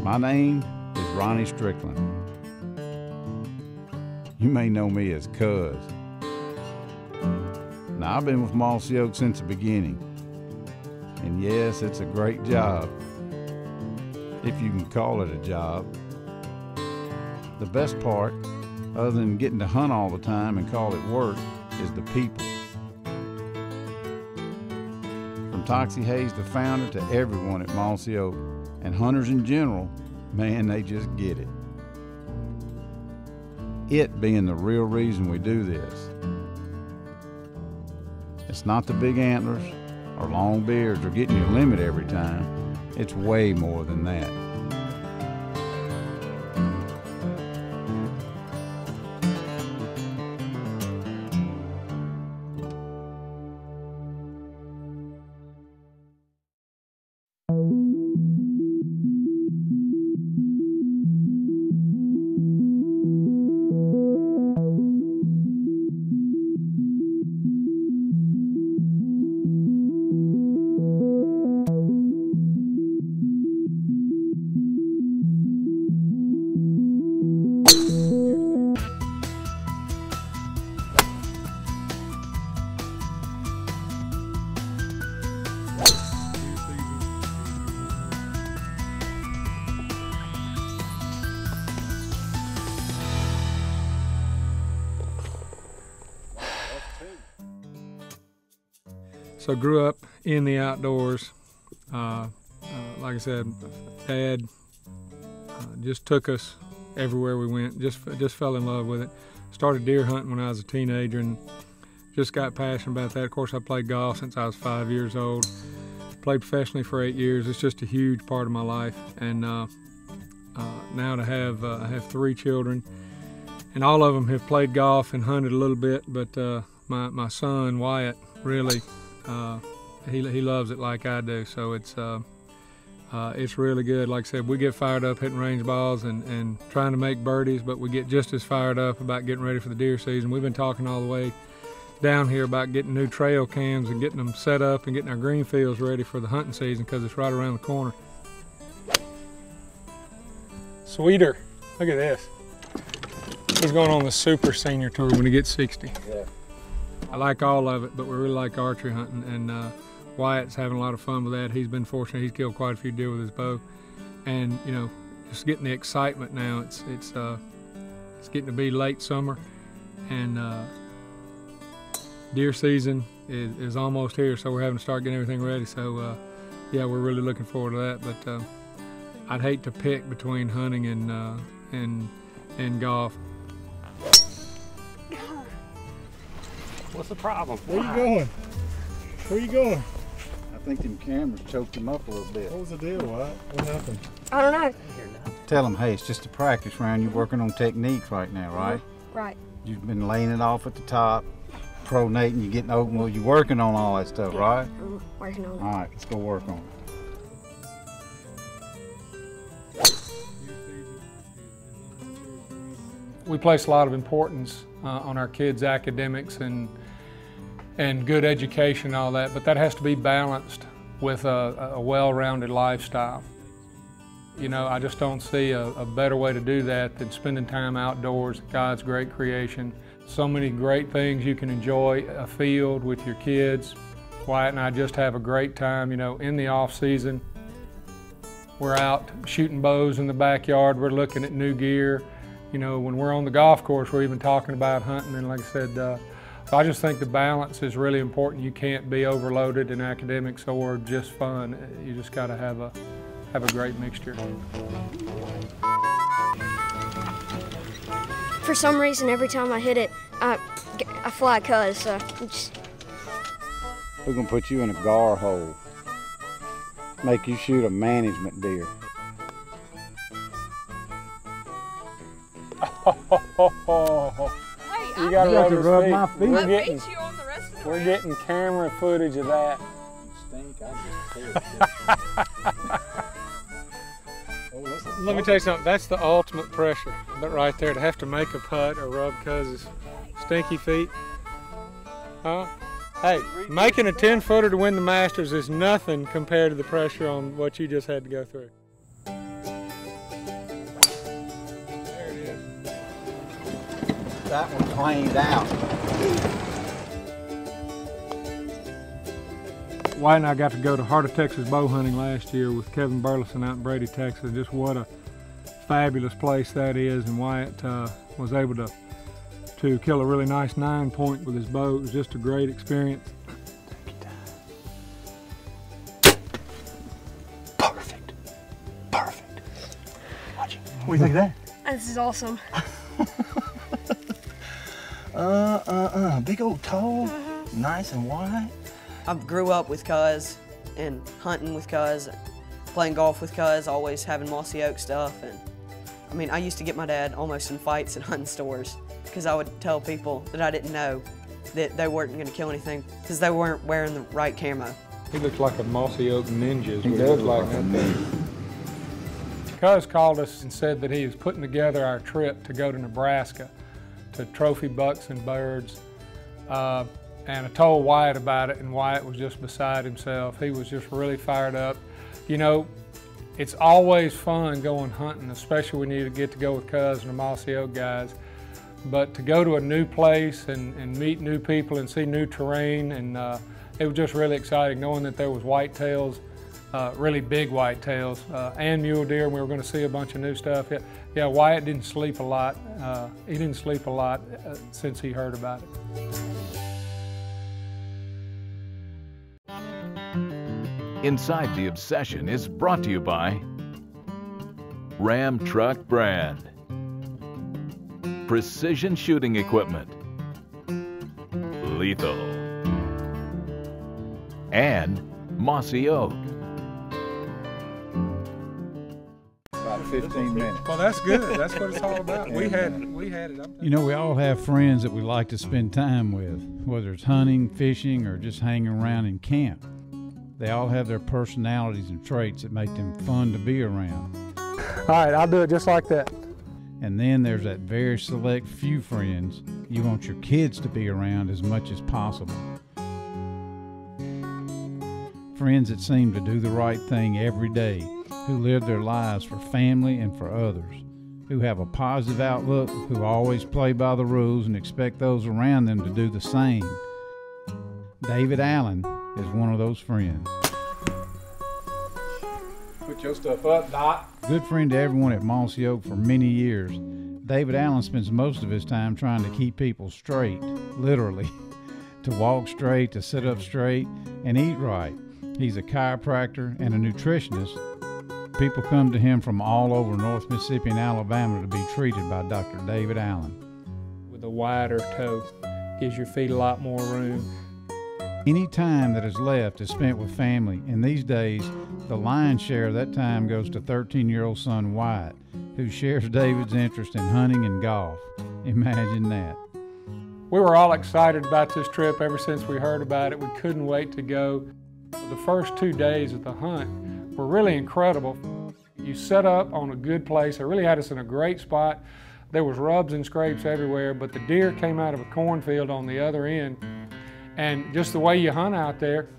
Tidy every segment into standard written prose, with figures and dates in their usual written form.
My name is Ronnie Strickland. You may know me as Cuz. Now, I've been with Mossy Oak since the beginning. And yes, it's a great job, if you can call it a job. The best part, other than getting to hunt all the time and call it work, is the people. From Toxie Hayes, the founder, to everyone at Mossy Oak, and hunters in general, man, they just get it. It being the real reason we do this. It's not the big antlers or long beards or getting your limit every time. It's way more than that. So grew up in the outdoors. Like I said, Dad just took us everywhere we went. Just fell in love with it. Started deer hunting when I was a teenager and just got passionate about that. Of course, I played golf since I was 5 years old. Played professionally for 8 years. It's just a huge part of my life. And now to have I have 3 children, and all of them have played golf and hunted a little bit. But my son Wyatt really. He loves it like I do, so it's really good. Like I said, we get fired up hitting range balls and trying to make birdies, but we get just as fired up about getting ready for the deer season. We've been talking all the way down here about getting new trail cams and getting them set up and getting our green fields ready for the hunting season because it's right around the corner. Sweeter, look at this. He's going on the super senior tour when he gets 60. Yeah. I like all of it, but we really like archery hunting, and Wyatt's having a lot of fun with that. He's been fortunate; he's killed quite a few deer with his bow, and you know, just getting the excitement now. It's getting to be late summer, and deer season is almost here, so we're having to start getting everything ready. So yeah, we're really looking forward to that. But I'd hate to pick between hunting and golf. What's the problem? Where you going? Where you going? I think them cameras choked him up a little bit. What was the deal, Wyatt? What happened? I don't know. Tell him, hey, it's just a practice round. You're working on techniques right now, right? Right. You've been laying it off at the top, pronating, you're getting open. Well, you're working on all that stuff, right? I'm working on it. All right, let's go work on it. We place a lot of importance on our kids' academics and good education and all that, but that has to be balanced with a well-rounded lifestyle. You know, I just don't see a better way to do that than spending time outdoors, God's great creation. So many great things you can enjoy, a field with your kids. Wyatt and I just have a great time, you know, in the off season. We're out shooting bows in the backyard, we're looking at new gear. You know, when we're on the golf course, we're even talking about hunting, and like I said, so I just think the balance is really important. You can't be overloaded in academics or just fun. You just got to have a great mixture. For some reason, every time I hit it, I fly Cuz. So We're gonna put you in a gar hole. Make you shoot a management deer. You gotta rub my feet. We're getting camera footage of that. Let me tell you something, that's the ultimate pressure. But right there, to have to make a putt or rub Cuz's stinky feet. Huh? Hey, making a 10-footer to win the Masters is nothing compared to the pressure on what you just had to go through. that one cleaned out. Wyatt and I got to go to Heart of Texas bow hunting last year with Kevin Burleson out in Brady, Texas. Just what a fabulous place that is, and Wyatt was able to kill a really nice 9-point with his bow. It was just a great experience. Perfect. Perfect. Watch it. What do you think of that? This is awesome. Big old toe, nice and wide. I grew up with Cuz and hunting with Cuz, playing golf with Cuz, always having Mossy Oak stuff. And I mean, I used to get my dad almost in fights at hunting stores because I would tell people that I didn't know that they weren't going to kill anything because they weren't wearing the right camo. He looks like a Mossy Oak ninja is He what does he looked look like a ninja. Cuz called us and said that he was putting together our trip to go to Nebraska to trophy bucks and birds. And I told Wyatt about it, and Wyatt was just beside himself. He was just really fired up. You know, it's always fun going hunting, especially when you get to go with Cuz and the Mossy Oak guys. But to go to a new place and meet new people and see new terrain, and it was just really exciting knowing that there was whitetails, really big whitetails, and mule deer, and we were going to see a bunch of new stuff. Yeah, Wyatt didn't sleep a lot. He didn't sleep a lot since he heard about it. Inside the Obsession is brought to you by Ram Truck Brand, Precision Shooting Equipment, Lethal, and Mossy Oak. About 15 minutes. Well, that's good. That's what it's all about. We had it. You know, we all have friends that we like to spend time with, whether it's hunting, fishing, or just hanging around in camp. They all have their personalities and traits that make them fun to be around. All right, I'll do it just like that. And then there's that very select few friends you want your kids to be around as much as possible. Friends that seem to do the right thing every day, who live their lives for family and for others, who have a positive outlook, who always play by the rules and expect those around them to do the same. David Allen is one of those friends. Put your stuff up, Dot. Good friend to everyone at Mossy Oak for many years, David Allen spends most of his time trying to keep people straight, literally, to walk straight, to sit up straight, and eat right. He's a chiropractor and a nutritionist. People come to him from all over North Mississippi and Alabama to be treated by Dr. David Allen. With a wider toe, gives your feet a lot more room. Any time that is left is spent with family, and these days, the lion's share of that time goes to 13-year-old son Wyatt, who shares David's interest in hunting and golf. Imagine that. We were all excited about this trip ever since we heard about it. We couldn't wait to go. The first 2 days of the hunt were really incredible. You set up on a good place. They really had us in a great spot. There was rubs and scrapes everywhere, but the deer came out of a cornfield on the other end. And just the way you hunt out there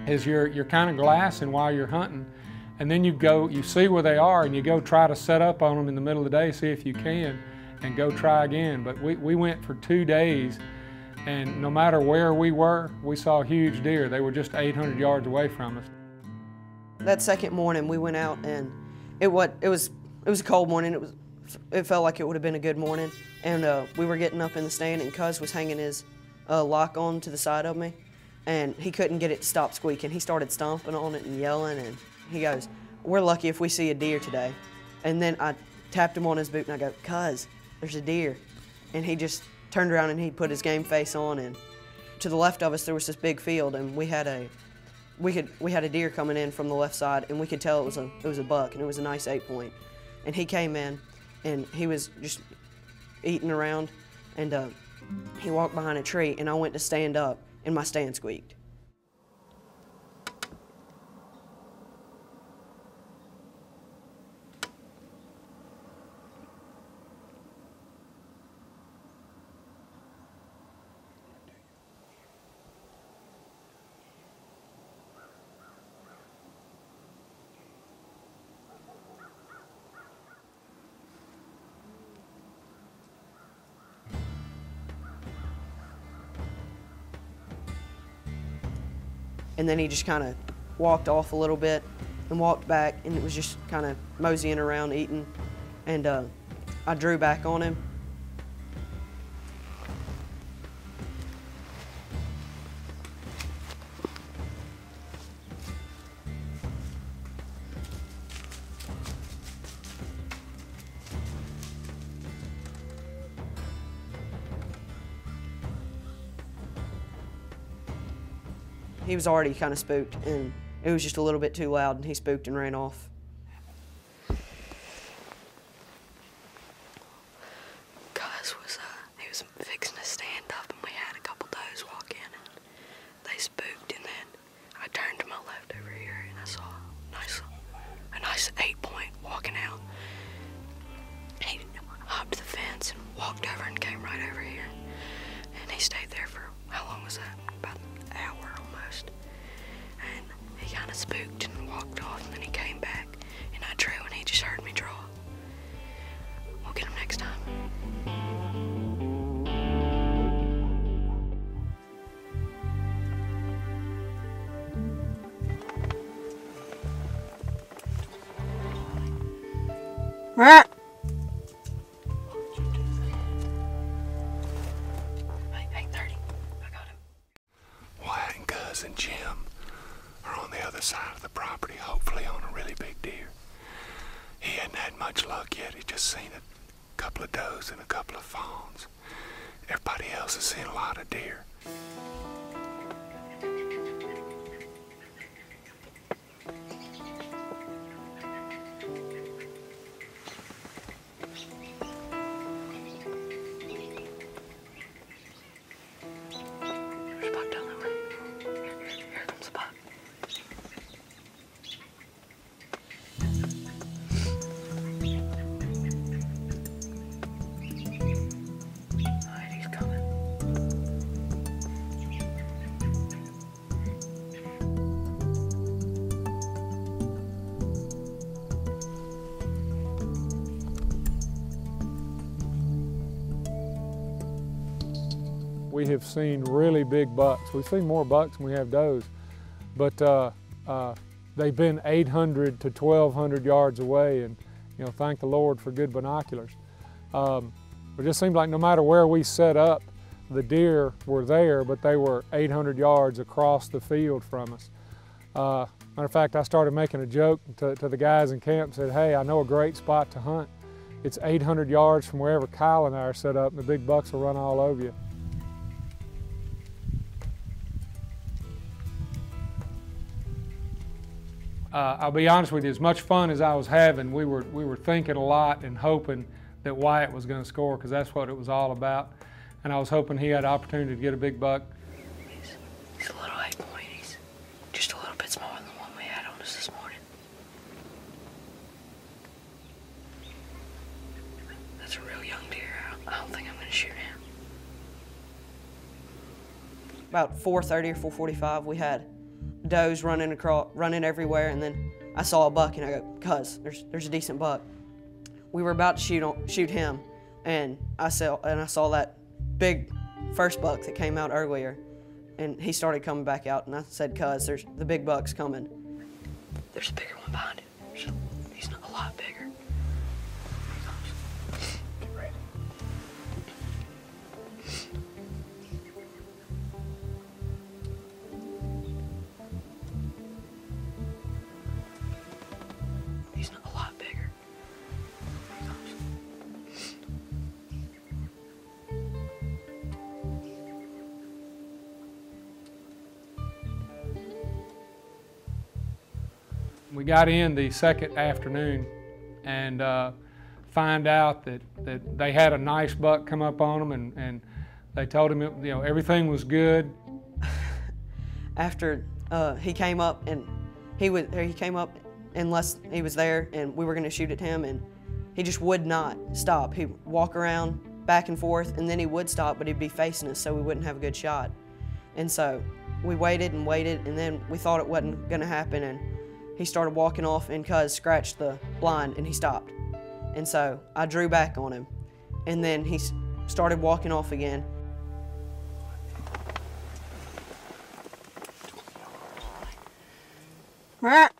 is you're kind of glassing while you're hunting. And then you see where they are, and you go try to set up on them in the middle of the day, see if you can, and go try again. But we went for 2 days, and no matter where we were, we saw huge deer. They were just 800 yards away from us. That second morning we went out, and it was a cold morning. It felt like it would have been a good morning. And we were getting up in the stand, and Cuz was hanging his lock on to the side of me, and he couldn't get it to stop squeaking. He started stomping on it and yelling, and he goes, "We're lucky if we see a deer today." And then I tapped him on his boot and I go, "Cuz, there's a deer." And he just turned around and he put his game face on, and to the left of us there was this big field, and we had a deer coming in from the left side, and we could tell it was a buck, and it was a nice 8-point. And he came in and he was just eating around, and he walked behind a tree, and I went to stand up, and my stand squeaked. and then he just kind of walked off a little bit and walked back, and it was just kind of moseying around eating, and I drew back on him. He was already kind of spooked, and it was just a little bit too loud, and he spooked and ran off. Cuz he was fixing to stand up, and we had a couple does walk in, and they spooked, and then I turned to my left over here, and I saw a nice 8-point walking out. He hopped the fence and walked over and came right over here, and he stayed there for, how long was that? About an hour almost. And he kind of spooked and walked off, and then he came back, and I drew, and he just heard me draw. We'll get him next time. Hey, 8:30. I got him. Wyatt and Cuz and Jim are on the other side of the property, hopefully on a really big deer. He hadn't had much luck yet. He'd just seen a couple of does and a couple of fawns. Everybody else has seen a lot of deer. There's a buck down that way. Here comes the buck. Alright, he's coming. We have seen really big bucks. We've seen more bucks than we have does, but they've been 800 to 1,200 yards away, and thank the Lord for good binoculars. It just seemed like no matter where we set up, the deer were there, but they were 800 yards across the field from us. Matter of fact, I started making a joke to the guys in camp, said, hey, I know a great spot to hunt. It's 800 yards from wherever Kyle and I are set up, and the big bucks will run all over you. I'll be honest with you, as much fun as I was having, we were thinking a lot and hoping that Wyatt was going to score, because that's what it was all about. And I was hoping he had the opportunity to get a big buck. He's a little 8-point. He's just a little bit smaller than the one we had on us this morning. That's a real young deer. I don't think I'm going to shoot him. About 4:30 or 4:45, we had does running everywhere, and then I saw a buck, and I go, Cuz, there's a decent buck. We were about to shoot him, and I saw that big first buck that came out earlier, and he started coming back out, and I said, Cuz, there's the big buck's coming. There's a bigger one behind him. He's not a lot bigger. Here he comes. Get ready. He's not a lot bigger. Here he comes. We got in the second afternoon and find out that they had a nice buck come up on them, and they told him everything was good. After he came up, and he came up unless he was there, and we were going to shoot at him, and he just would not stop. He'd walk around back and forth, and then he would stop, but he'd be facing us, so we wouldn't have a good shot. And so we waited and waited, and then we thought it wasn't going to happen, and he started walking off, and Cuz scratched the blind, and he stopped. And so I drew back on him, and then he started walking off again. Why'd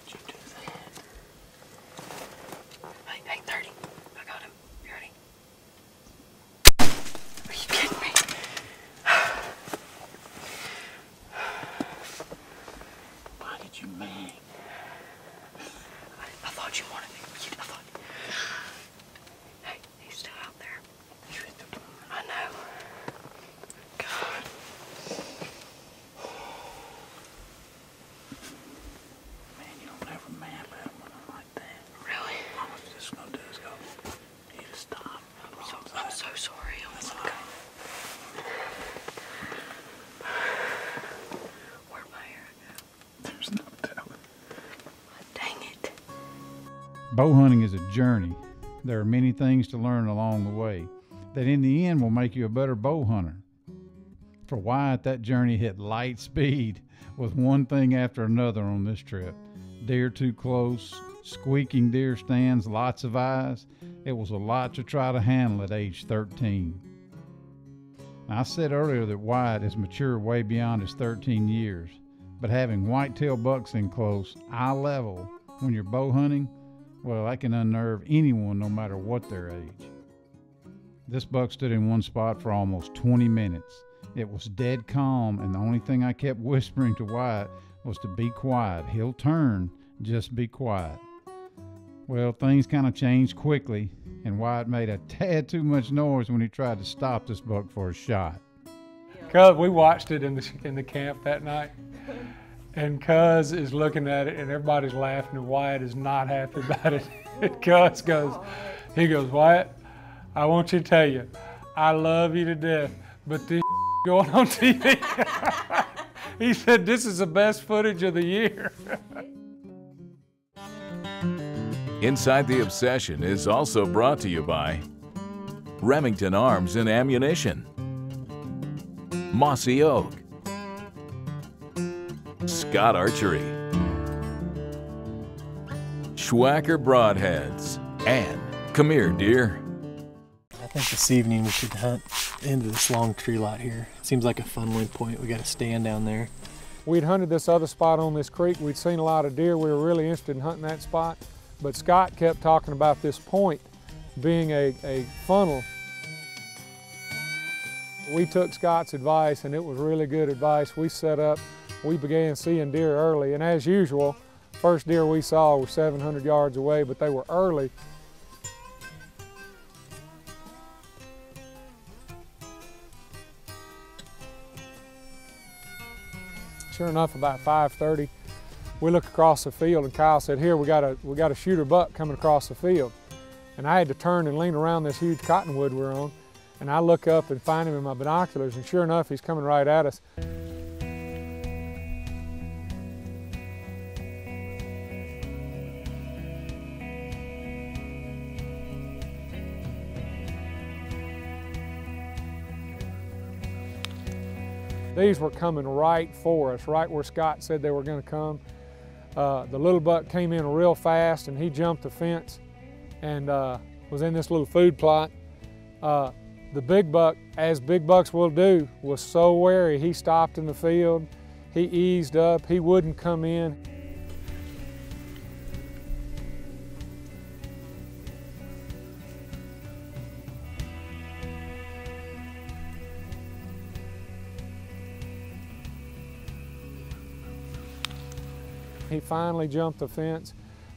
you do that? Hey, 30. I got him. You ready? Are you kidding me? Why did you mang? I thought you wanted me. I thought. Hey, he's still out there. I know. God. Man, you don't ever man let him run like that. Really? All I'm just gonna do is go, you just stop. I'm so sorry. That's okay. Where'd my hair go? There's no telling. Dang it. Bow hunting is a journey. There are many things to learn along the way that in the end will make you a better bow hunter. For Wyatt, that journey hit light speed with one thing after another on this trip. Deer too close, squeaking deer stands, lots of eyes. It was a lot to try to handle at age 13. Now, I said earlier that Wyatt is mature way beyond his 13 years, but having whitetail bucks in close, eye level, when you're bow hunting, well, that can unnerve anyone no matter what their age. This buck stood in one spot for almost 20 minutes. It was dead calm, and the only thing I kept whispering to Wyatt was to be quiet. He'll turn, just be quiet. Well, things kind of changed quickly, and Wyatt made a tad too much noise when he tried to stop this buck for a shot. Cuz, we watched it in the camp that night, and Cuz is looking at it, and everybody's laughing, and Wyatt is not happy about it. And Cuz goes, Wyatt, I want you to tell you, I love you to death, but this going on TV. He said, this is the best footage of the year. Inside the Obsession is also brought to you by Remington Arms and Ammunition, Mossy Oak, Scott Archery, Schwacker Broadheads, and Come Here, Deer. I think this evening we should hunt into this long tree lot here. It seems like a fun wind point. We got a stand down there. We'd hunted this other spot on this creek. We'd seen a lot of deer. We were really interested in hunting that spot. But Scott kept talking about this point being a funnel. We took Scott's advice, and it was really good advice. We set up, we began seeing deer early, and as usual, first deer we saw were 700 yards away, but they were early. Sure enough, about 5:30, we look across the field, and Kyle said, "Here, we got a shooter buck coming across the field." And I had to turn and lean around this huge cottonwood we're on, and I look up and find him in my binoculars, and sure enough, he's coming right at us. These were coming right for us, right where Scott said they were going to come. The little buck came in real fast, and he jumped the fence and was in this little food plot. The big buck, as big bucks will do, was so wary. He stopped in the field, he eased up, he wouldn't come in. He finally jumped the fence,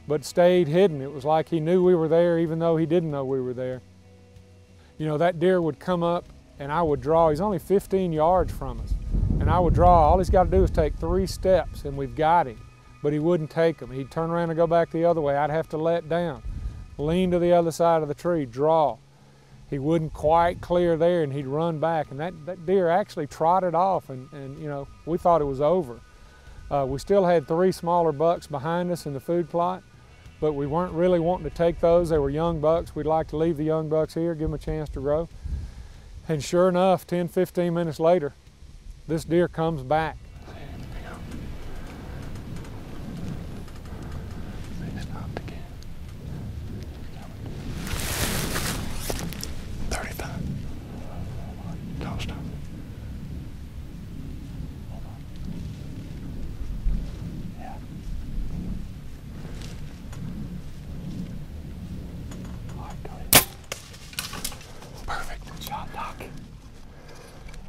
but stayed hidden. It was like he knew we were there even though he didn't know we were there. You know, that deer would come up and I would draw. He's only 15 yards from us. And I would draw. All he's got to do is take 3 steps and we've got him. But he wouldn't take them. He'd turn around and go back the other way. I'd have to let down, lean to the other side of the tree, draw. He wouldn't quite clear there and he'd run back. And that deer actually trotted off and you know, we thought it was over. We still had 3 smaller bucks behind us in the food plot, but we weren't really wanting to take those. They were young bucks. We'd like to leave the young bucks here, give them a chance to grow. And sure enough, 10, 15 minutes later, this deer comes back. They stopped again. 35. Don't stop. Hold on.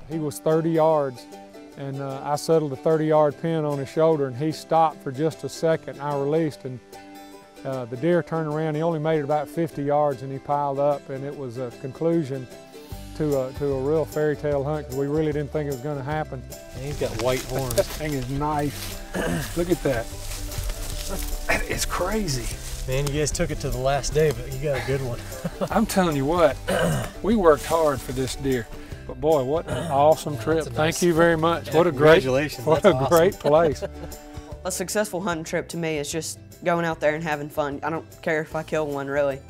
he was 30 yards, and I settled a 30-yard pin on his shoulder, and he stopped for just a second. I released, and the deer turned around. He only made it about 50 yards, and he piled up, and it was a conclusion to a real fairy tale hunt, because we really didn't think it was going to happen. And he's got white horns. That thing is nice. Look at that. That is crazy. Man, you guys took it to the last day, but you got a good one. I'm telling you what, we worked hard for this deer. But boy, what an awesome trip. Thank you very much. Yeah, what a great, congratulations. what That's a awesome. great place. A successful hunting trip to me is just going out there and having fun. I don't care if I kill one, really.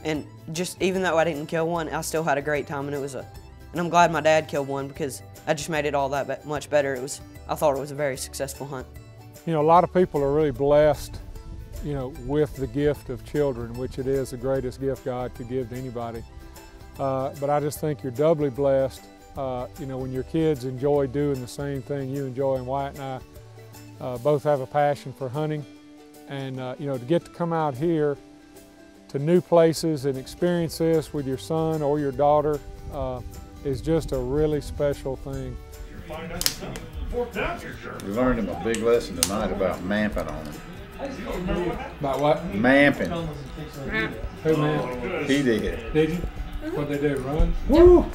And just even though I didn't kill one, I still had a great time, and and I'm glad my dad killed one, because that just made it all that much better. I thought it was a very successful hunt. You know, a lot of people are really blessed, you know, with the gift of children, which it is the greatest gift God could give to anybody. But I just think you're doubly blessed, you know, when your kids enjoy doing the same thing you enjoy. And Wyatt and I both have a passion for hunting, and you know, to get to come out here to new places and experience this with your son or your daughter is just a really special thing. We learned him a big lesson tonight about mamping on him. About what? Mamping. Who man? He did. Did you? What'd they do, run? Woo!